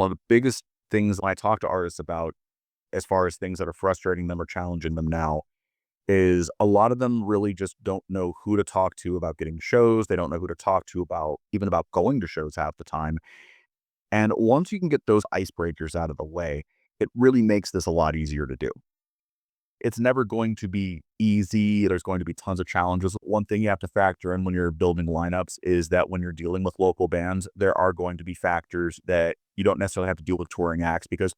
One of the biggest things when I talk to artists about, as far as things that are frustrating them or challenging them now, is a lot of them really just don't know who to talk to about getting shows. They don't know who to talk to about even about going to shows half the time. And once you can get those icebreakers out of the way, it really makes this a lot easier to do. It's never going to be easy. There's going to be tons of challenges. One thing you have to factor in when you're building lineups is that when you're dealing with local bands, there are going to be factors that you don't necessarily have to deal with touring acts, because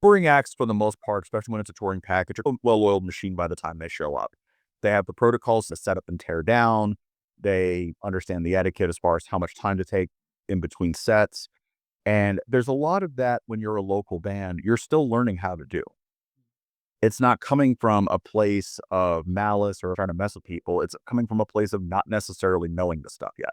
touring acts, for the most part, especially when it's a touring package, are a well-oiled machine by the time they show up. They have the protocols to set up and tear down. They understand the etiquette as far as how much time to take in between sets. And there's a lot of that when you're a local band, you're still learning how to do. It's not coming from a place of malice or trying to mess with people. It's coming from a place of not necessarily knowing the stuff yet.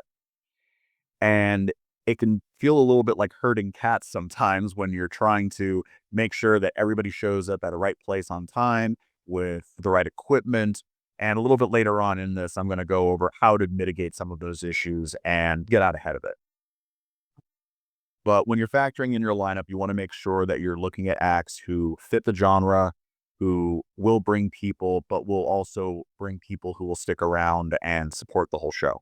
And it can feel a little bit like herding cats sometimes when you're trying to make sure that everybody shows up at the right place on time with the right equipment. And a little bit later on in this, I'm going to go over how to mitigate some of those issues and get out ahead of it. But when you're factoring in your lineup, you want to make sure that you're looking at acts who fit the genre, who will bring people, but will also bring people who will stick around and support the whole show.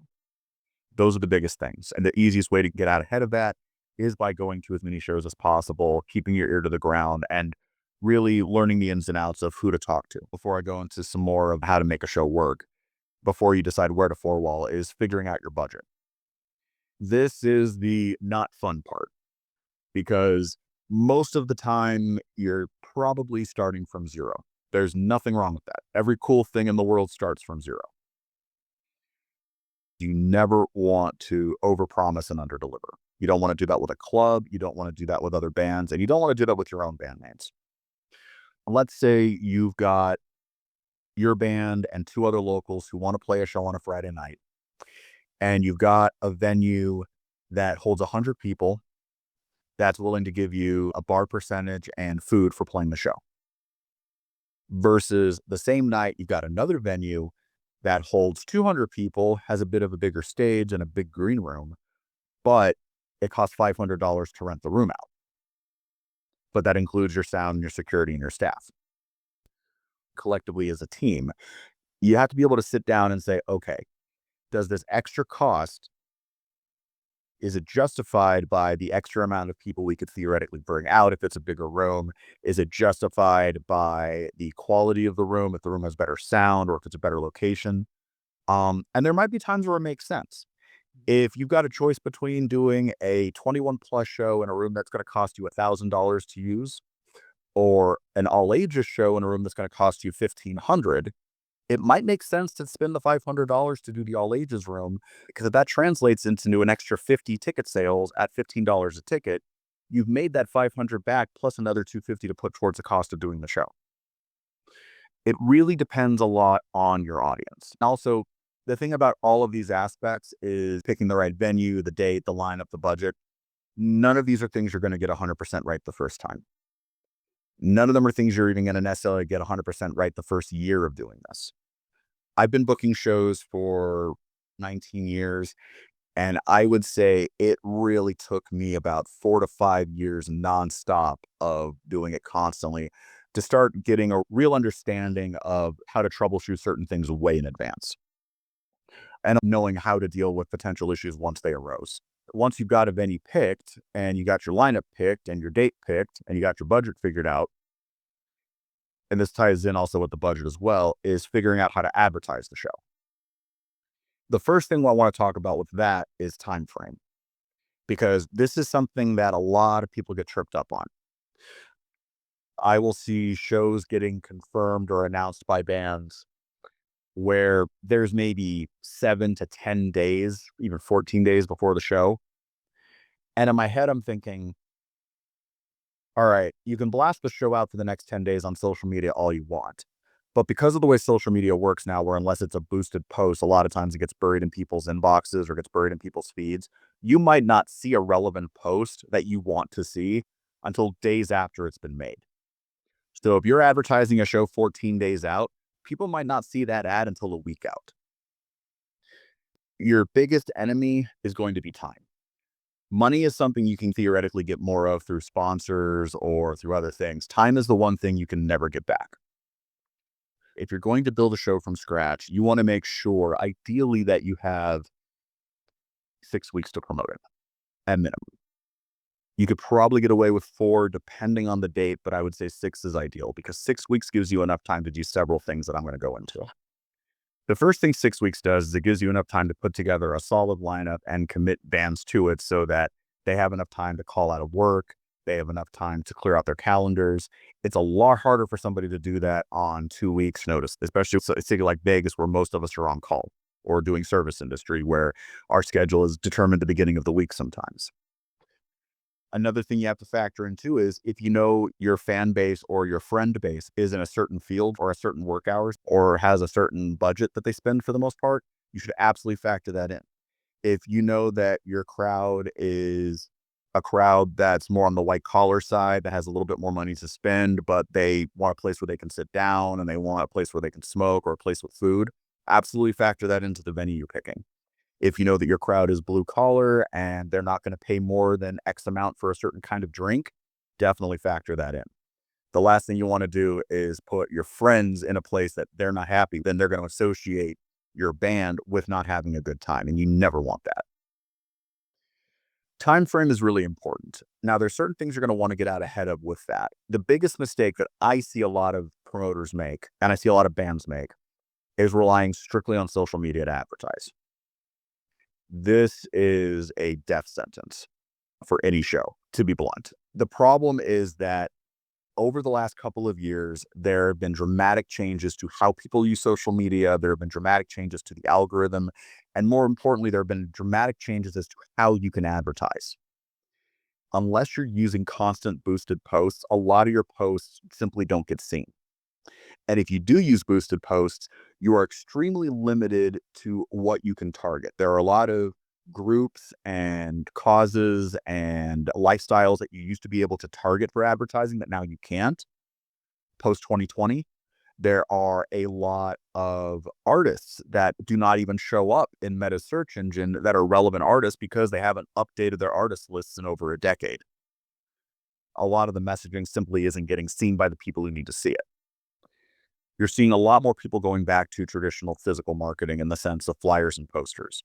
Those are the biggest things. And the easiest way to get out ahead of that is by going to as many shows as possible, keeping your ear to the ground, and really learning the ins and outs of who to talk to. Before I go into some more of how to make a show work, before you decide where to four wall, is figuring out your budget. This is the not fun part, because most of the time you're probably starting from zero. There's nothing wrong with that. Every cool thing in the world starts from zero. You never want to overpromise and underdeliver. You don't want to do that with a club. You don't want to do that with other bands, and you don't want to do that with your own bandmates. Let's say you've got your band and two other locals who want to play a show on a Friday night, and you've got a venue that holds 100 people that's willing to give you a bar percentage and food for playing the show. Versus the same night, you've got another venue that holds 200 people, has a bit of a bigger stage and a big green room, but it costs $500 to rent the room out. But that includes your sound and your security and your staff. Collectively as a team, you have to be able to sit down and say, okay, does this extra cost, is it justified by the extra amount of people we could theoretically bring out if it's a bigger room? Is it justified by the quality of the room, if the room has better sound or if it's a better location? And there might be times where it makes sense. If you've got a choice between doing a 21 plus show in a room that's going to cost you $1,000 to use, or an all ages show in a room that's going to cost you $1,500, it might make sense to spend the $500 to do the all ages room, because if that translates into an extra 50 ticket sales at $15 a ticket, you've made that 500 back plus another 250 to put towards the cost of doing the show. It really depends a lot on your audience. Also, the thing about all of these aspects is picking the right venue, the date, the lineup, the budget. None of these are things you're going to get 100% right the first time. None of them are things you're even going to necessarily get 100% right the first year of doing this. I've been booking shows for 19 years, and I would say it really took me about 4 to 5 years nonstop of doing it constantly to start getting a real understanding of how to troubleshoot certain things way in advance and knowing how to deal with potential issues once they arose. Once you've got a venue picked and you got your lineup picked and your date picked and you got your budget figured out, and this ties in also with the budget as well, is figuring out how to advertise the show. The first thing I want to talk about with that is time frame, because this is something that a lot of people get tripped up on. I will see shows getting confirmed or announced by bands where there's maybe 7 to 10 days, even 14 days before the show. And in my head, I'm thinking, all right, you can blast the show out for the next 10 days on social media all you want. But because of the way social media works now, where unless it's a boosted post, a lot of times it gets buried in people's inboxes or gets buried in people's feeds, you might not see a relevant post that you want to see until days after it's been made. So if you're advertising a show 14 days out, people might not see that ad until a week out. Your biggest enemy is going to be time. Money is something you can theoretically get more of through sponsors or through other things. Time is the one thing you can never get back. If you're going to build a show from scratch, you want to make sure, ideally, that you have 6 weeks to promote it at minimum. You could probably get away with 4 depending on the date, but I would say 6 is ideal because 6 weeks gives you enough time to do several things that I'm going to go into. The first thing 6 weeks does is it gives you enough time to put together a solid lineup and commit bands to it so that they have enough time to call out of work. They have enough time to clear out their calendars. It's a lot harder for somebody to do that on 2 weeks notice, especially a city like Vegas where most of us are on call or doing service industry where our schedule is determined at the beginning of the week sometimes. Another thing you have to factor in too is if you know your fan base or your friend base is in a certain field or a certain work hours or has a certain budget that they spend for the most part, you should absolutely factor that in. If you know that your crowd is a crowd that's more on the white collar side, that has a little bit more money to spend, but they want a place where they can sit down and they want a place where they can smoke or a place with food, absolutely factor that into the venue you're picking. If you know that your crowd is blue collar and they're not going to pay more than X amount for a certain kind of drink, definitely factor that in. The last thing you want to do is put your friends in a place that they're not happy. Then they're going to associate your band with not having a good time, and you never want that. Time frame is really important. Now, there's certain things you're going to want to get out ahead of with that. The biggest mistake that I see a lot of promoters make, and I see a lot of bands make, is relying strictly on social media to advertise. This is a death sentence for any show, to be blunt. The problem is that over the last couple of years, there have been dramatic changes to how people use social media. There have been dramatic changes to the algorithm. And more importantly, there have been dramatic changes as to how you can advertise. Unless you're using constant boosted posts, a lot of your posts simply don't get seen. And if you do use boosted posts, you are extremely limited to what you can target. There are a lot of groups and causes and lifestyles that you used to be able to target for advertising that now you can't post 2020. There are a lot of artists that do not even show up in Meta's search engine that are relevant artists because they haven't updated their artist lists in over a decade. A lot of the messaging simply isn't getting seen by the people who need to see it. You're seeing a lot more people going back to traditional physical marketing in the sense of flyers and posters.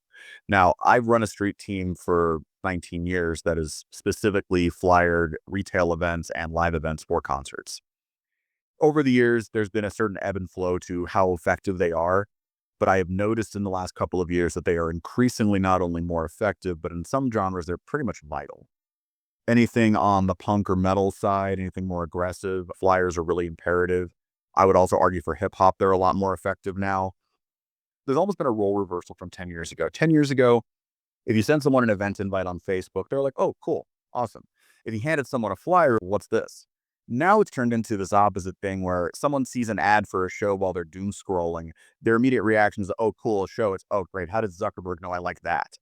Now, I've run a street team for 19 years that is specifically flyered retail events and live events for concerts. Over the years, there's been a certain ebb and flow to how effective they are, but I have noticed in the last couple of years that they are increasingly not only more effective, but in some genres, they're pretty much vital. Anything on the punk or metal side, anything more aggressive, flyers are really imperative. I would also argue for hip hop, they're a lot more effective now. There's almost been a role reversal from 10 years ago. 10 years ago, if you send someone an event invite on Facebook, they're like, oh, cool, awesome. If you handed someone a flyer, what's this? Now it's turned into this opposite thing where someone sees an ad for a show while they're doom scrolling. Their immediate reaction is, oh, cool, a show. It's, oh, great. How did Zuckerberg know I like that?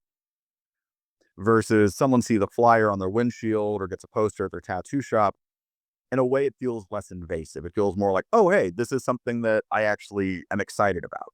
Versus someone sees a flyer on their windshield or gets a poster at their tattoo shop. In a way, it feels less invasive. It feels more like, oh, hey, this is something that I actually am excited about.